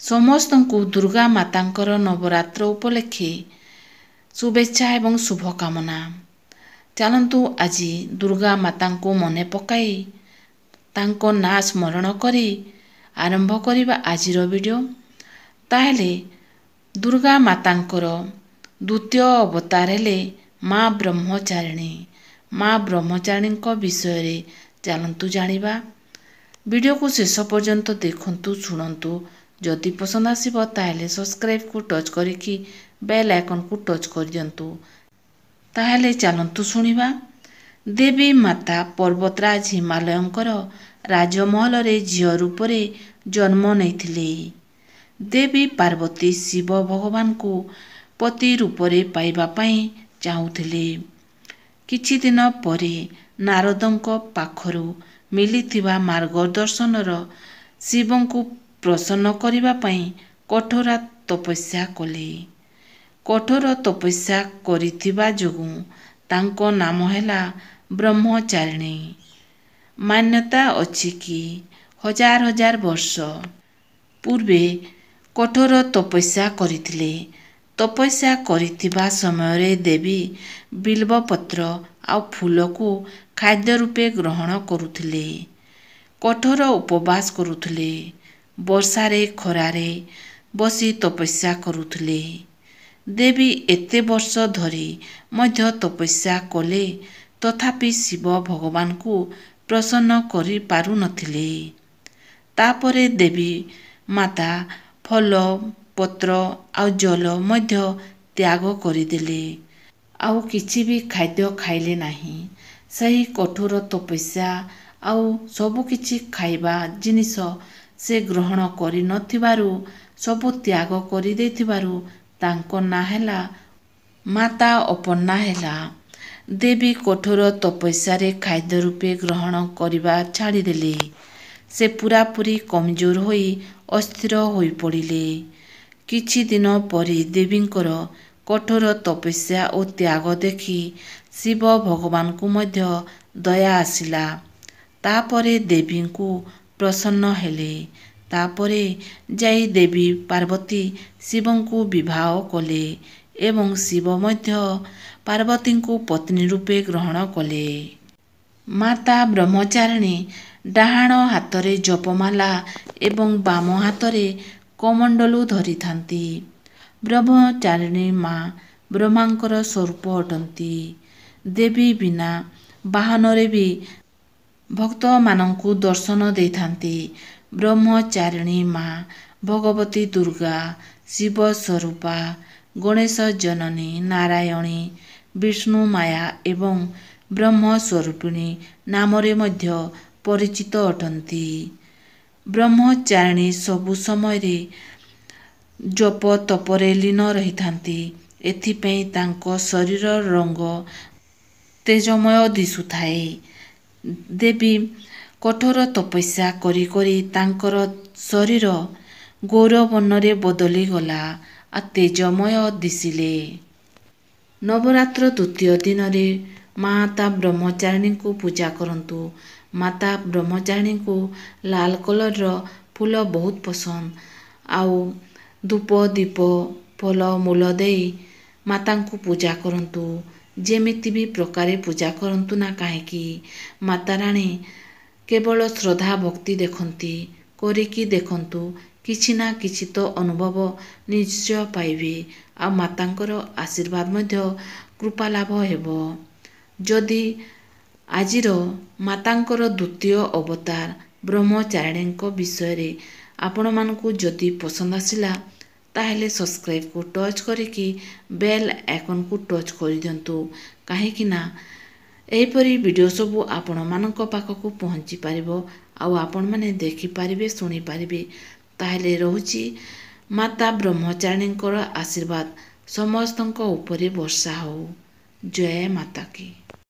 ସମସ୍ତଙ୍କୁ ଦୁର୍ଗା ମାତାଙ୍କର ନବରାତ୍ର ଉପଲକ୍ଷେ शुभेच्छा एवं शुभकामना। चलतु आज दुर्गा मातांको मने पकाई तांको ना स्मरण करी आरंभ करिबा आजिर वीडियो। ताहेले दुर्गा मातांकर द्वितीय अवतार हेले माँ ब्रह्मचारिणी। माँ ब्रह्मचारिणी विषय रे चलतु जानिबा। वीडियो को शेष पर्यंत देखंतु सुनंतु। जदि पसंद आसीबो ताहेले सब्सक्राइब को टच करिकी बेल आइकन को टच कर दियंतु। ताहेले चलंतु सुनिबा। देवी माता पर्वतराज हिमालयंकर राजमहल रे झियो रूप रे जन्म नैथिले। देवी पार्वती शिव भगवान को पति रूप रे पाइबा पई चाहुथिले। किछि दिन परे नारदंक पाखरु मिलिथिबा मार्गदर्शनर शिवंकु प्रसन्न करिबा पई कठोर तपस्या कले। कठोर तपस्या करिथिबा जोगु तांको नाम हैला ब्रह्मचारिणी। मान्यता अछि कि हजार हजार वर्ष पूर्वे कठोर तपस्या करिथिले। तपस्या करिथिबा समय रे देवी बिल्वपत्र आ फूल को खाद्य रूपे ग्रहण करुथिले। कठोर उपवास करुथिले। वर्षारे खरारे बसी तपस्या करुथिले। देवी एते वर्ष धरी मध्य तपस्या कले तथापि शिव भगवान को प्रसन्न करि पारु नथिले। तापरे देवी माता फल पत्र आ जल मध्य त्याग करिदेले। आउ किछि भी खाद्य खाइले नाही। सही कठोर तपस्या आउ सबु किछि खाइबा जिनिस से ग्रहण करि नथिबारु सबु त्याग करि देथिबारु तांको ना हैला माता अपन्ना हैला। देवी कठोर तपस्या रे खाद्य रूपे ग्रहण करिबा छाड़ी देले। से पूरापूरी कमजोर होई अस्थिर होई पड़िले। किछि दिन परे देवींकर कठोर तपस्या और त्याग देखि शिव भगवान को मध्य दया आसिला। तापरे देवी को प्रसन्न हेले। तापरे जाई देवी पार्वती शिवं को विवाह कले एवं शिव मध्य पार्वती को पत्नी रूपे ग्रहण कले। माता ब्रह्मचारिणी डाहाण हातरे जपमाला एवं बाम हातरे कमंडलू धरि थांती। ब्रह्मचारिणी माँ ब्रह्मांकर स्वरूप अटंती। देवी बिना वाहन रे भी भक्त मानंकु दर्शन देथांती। ब्रह्मचारिणी माँ भगवती दुर्गा शिव स्वरूपा गणेश जननी नारायणी विष्णु माया एवं ब्रह्म स्वरूपिणी नामरे मध्य परिचित अटंती। ब्रह्मचारिणी सबु समय रे जप तपरे लीन रहिथांती। एथिपई तांको शरीर रंग तेजमय दिसुथाए। देवी कठोर तपस्या करी करी तांकर शरीर गौरवर्ण रे बदली गला आ तेजमय दिसिले। नवरात्र द्वितीय दिन रे माता ब्रह्मचारिणी को पूजा करंतु। माता ब्रह्मचारिणी को लाल कलर रो फूल बहुत पसंद। आउ धूप दीप फल मूल देई माता को पूजा करंतु। जेमिति भी प्रकारे पूजा करंतु ना काहेकि माता रानी केवल श्रद्धा भक्ति देखंती। करिकी देखंतु किछि ना किछि तो अनुभव निश्चय पाइबे। आ मातांकर आशीर्वाद मध्य कृपा लाभ हेबो। जदि आजिर मातांकर द्वितीय अवतार ब्रह्मचारिणी विषय रे आपण मानकु जदि पसंद आसिला ताहेले सब्सक्राइब को टच करिकी बेल आइकन को टच करि दियंतु। काहेकि ना एहिपरि वीडियो सबु आपण मानक पाखकु पहुँची पारिबो। आउ आपण माने देखि पारिबे सुनी पारिबे। ताहेले रहुची माता ब्रह्मचारिणींकर आशीर्वाद समस्तंक उपरे वर्षा हो। जय माता की।